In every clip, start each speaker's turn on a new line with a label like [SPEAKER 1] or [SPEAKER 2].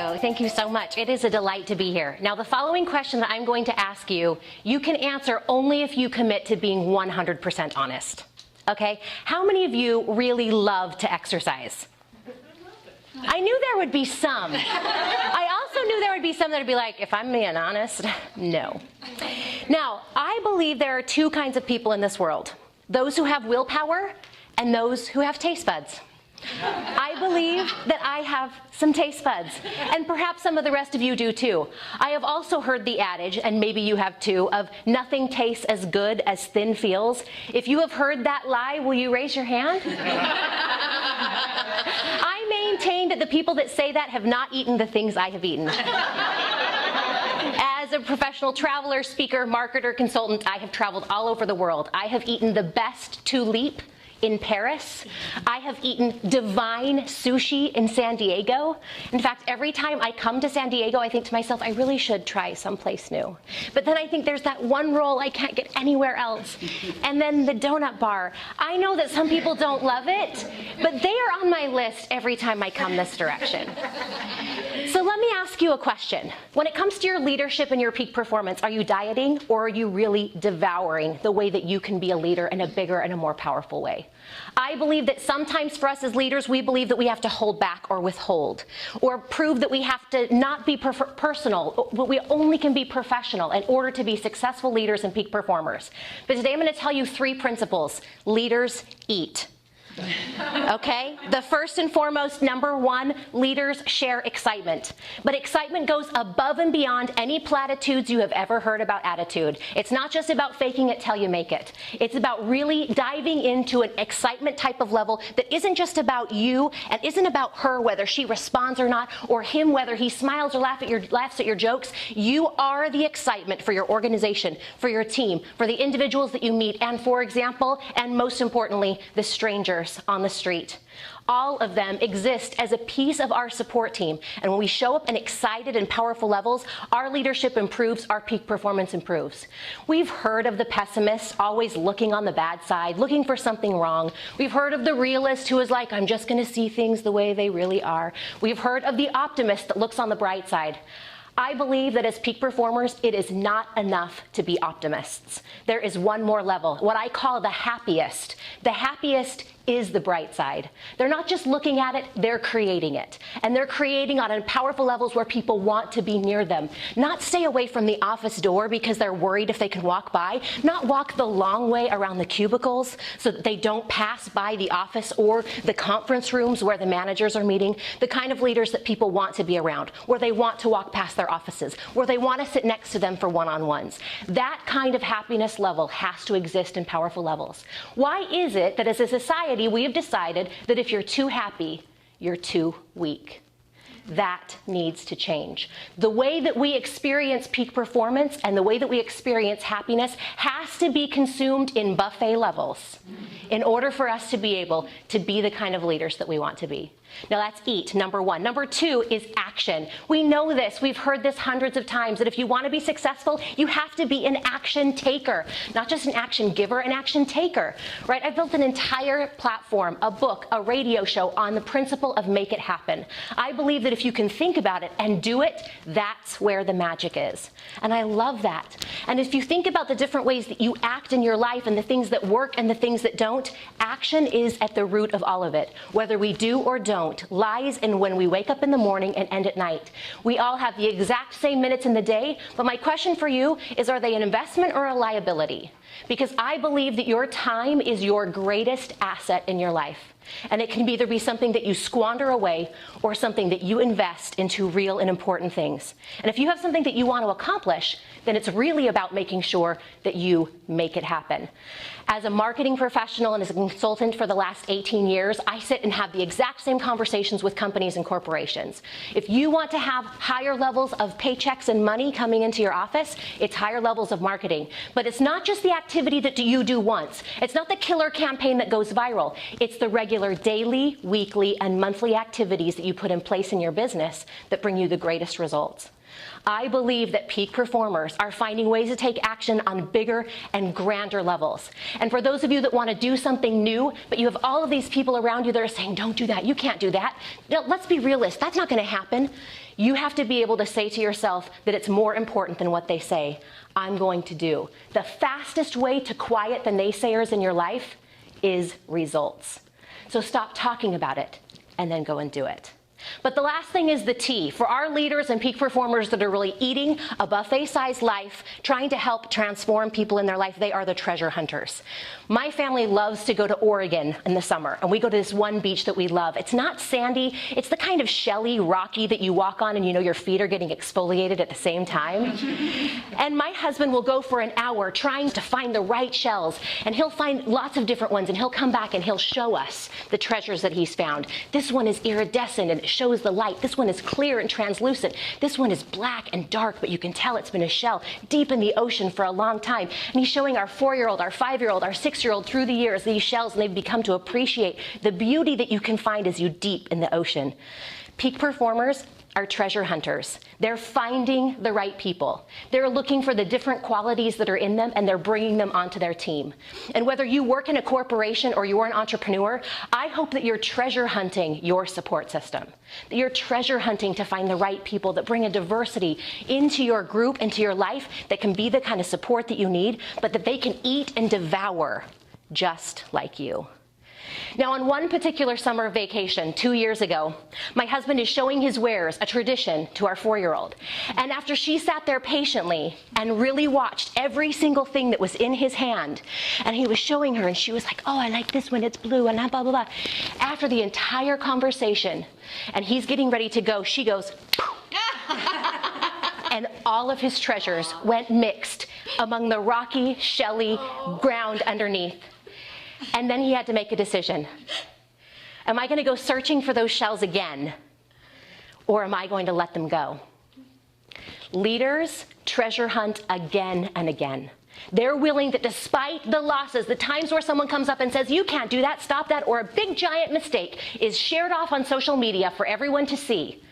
[SPEAKER 1] you. Thank you so much. It is a delight to be here. Now, the following question that I'm going to ask you, you can answer only if you commit to being 100% honest. Okay? How many of you really love to exercise? I knew there would be some. I also knew there would be some that would be like, if I'm being honest, no. Now, I believe there are two kinds of people in this world. Those who have willpower and those who have taste buds. I believe that I have some taste buds, and perhaps some of the rest of you do too. I have also heard the adage, and maybe you have too, of nothing tastes as good as thin feels. If you have heard that lie, will you raise your hand? I maintain that the people that say that have not eaten the things I have eaten. As a professional traveler, speaker, marketer, consultant, I have traveled all over the world. I have eaten the best tulipe in Paris. I have eaten divine sushi in San Diego. In fact, every time I come to San Diego, I think to myself, I really should try someplace new. But then I think there's that one roll I can't get anywhere else. And then the donut bar. I know that some people don't love it, but they are on my list every time I come this direction. So let me ask you a question. When it comes to your leadership and your peak performance, are you dieting or are you really devouring the way that you can be a leader in a bigger and a more powerful way? I believe that sometimes for us as leaders, we believe that we have to hold back or withhold, or prove that we have to not be personal, but we only can be professional in order to be successful leaders and peak performers. But today I'm going to tell you 3 principles. Leaders eat. Okay? The first and foremost, number 1, leaders share excitement. But excitement goes above and beyond any platitudes you have ever heard about attitude. It's not just about faking it till you make it. It's about really diving into an excitement type of level that isn't just about you and isn't about her, whether she responds or not, or him, whether he smiles or laughs at your jokes. You are the excitement for your organization, for your team, for the individuals that you meet, and for example, and most importantly, the strangers on the street. All of them exist as a piece of our support team. And when we show up in excited and powerful levels, our leadership improves, our peak performance improves. We've heard of the pessimist always looking on the bad side, looking for something wrong. We've heard of the realist who is like, I'm just going to see things the way they really are. We've heard of the optimist that looks on the bright side. I believe that as peak performers, it is not enough to be optimists. There is one more level, what I call the happiest. The happiest is the bright side. They're not just looking at it, they're creating it. And they're creating on powerful levels where people want to be near them. Not stay away from the office door because they're worried if they can walk by. Not walk the long way around the cubicles so that they don't pass by the office or the conference rooms where the managers are meeting. The kind of leaders that people want to be around, where they want to walk past their offices, where they want to sit next to them for one-on-ones. That kind of happiness level has to exist in powerful levels. Why is it that as a society we have decided that if you're too happy, you're too weak? That needs to change. The way that we experience peak performance and the way that we experience happiness has to be consumed in buffet levels in order for us to be able to be the kind of leaders that we want to be. Now that's eat, number 1. Number 2 is action. We know this. We've heard this hundreds of times, that if you want to be successful, you have to be an action taker. Not just an action giver, an action taker, right? I've built an entire platform, a book, a radio show on the principle of make it happen. I believe that if you can think about it and do it, that's where the magic is. And I love that. And if you think about the different ways that you act in your life and the things that work and the things that don't, action is at the root of all of it. Whether we do or don't, lies in when we wake up in the morning and end at night. We all have the exact same minutes in the day, but my question for you is, are they an investment or a liability? Because I believe that your time is your greatest asset in your life. And it can either be something that you squander away or something that you invest into real and important things. And if you have something that you want to accomplish, then it's really about making sure that you make it happen. As a marketing professional and as a consultant for the last 18 years, I sit and have the exact same conversations with companies and corporations. If you want to have higher levels of paychecks and money coming into your office, it's higher levels of marketing. But it's not just the activity that you do once. It's not the killer campaign that goes viral. It's the regular daily, weekly, and monthly activities that you put in place in your business that bring you the greatest results. I believe that peak performers are finding ways to take action on bigger and grander levels. And for those of you that want to do something new, but you have all of these people around you that are saying, don't do that, you can't do that. No, let's be realistic, that's not going to happen. You have to be able to say to yourself that it's more important than what they say. I'm going to do. The fastest way to quiet the naysayers in your life is results. So stop talking about it and then go and do it. But the last thing is the T. For our leaders and peak performers that are really eating a buffet-sized life, trying to help transform people in their life, they are the treasure hunters. My family loves to go to Oregon in the summer, and we go to this one beach that we love. It's not sandy. It's the kind of shelly, rocky that you walk on and you know your feet are getting exfoliated at the same time. And my husband will go for an hour trying to find the right shells, and he'll find lots of different ones, and he'll come back and he'll show us the treasures that he's found. This one is iridescent and shows the light. This one is clear and translucent. This one is black and dark, but you can tell it's been a shell deep in the ocean for a long time. And he's showing our 4-year-old, our 5-year-old, our 6-year-old through the years these shells, and they've become to appreciate the beauty that you can find as you deep in the ocean. Peak performers are treasure hunters. They're finding the right people. They're looking for the different qualities that are in them, and they're bringing them onto their team. And whether you work in a corporation or you're an entrepreneur, I hope that you're treasure hunting your support system. That you're treasure hunting to find the right people that bring a diversity into your group, into your life, that can be the kind of support that you need, but that they can eat and devour just like you. Now, on one particular summer vacation 2 years ago, my husband is showing his wares, a tradition, to our 4-year-old. And after she sat there patiently and really watched every single thing that was in his hand, and he was showing her, and she was like, oh, I like this one, it's blue, and blah, blah, blah. After the entire conversation, and he's getting ready to go, she goes, and all of his treasures went mixed among the rocky, shelly ground underneath. And then he had to make a decision. Am I going to go searching for those shells again? Or am I going to let them go? Leaders treasure hunt again and again. They're willing that despite the losses, the times where someone comes up and says, you can't do that, stop that, or a big giant mistake is shared off on social media for everyone to see,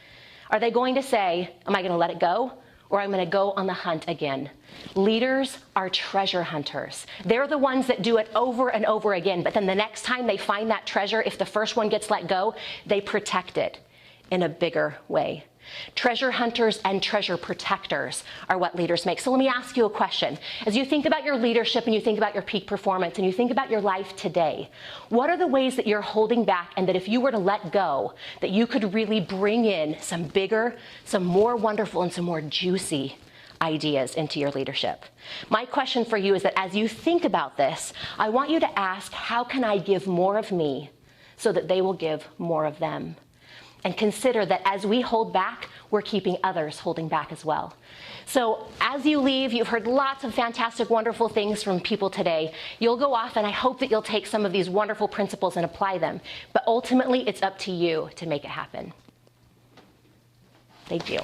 [SPEAKER 1] are they going to say, am I going to let it go? Or I'm going to go on the hunt again. Leaders are treasure hunters. They're the ones that do it over and over again, but then the next time they find that treasure, if the first one gets let go, they protect it in a bigger way. Treasure hunters and treasure protectors are what leaders make. So let me ask you a question. As you think about your leadership and you think about your peak performance and you think about your life today, what are the ways that you're holding back, and that if you were to let go, that you could really bring in some bigger, some more wonderful, and some more juicy ideas into your leadership? My question for you is that as you think about this, I want you to ask, how can I give more of me so that they will give more of them? And consider that as we hold back, we're keeping others holding back as well. So as you leave, you've heard lots of fantastic, wonderful things from people today. You'll go off, and I hope that you'll take some of these wonderful principles and apply them. But ultimately, it's up to you to make it happen. Thank you.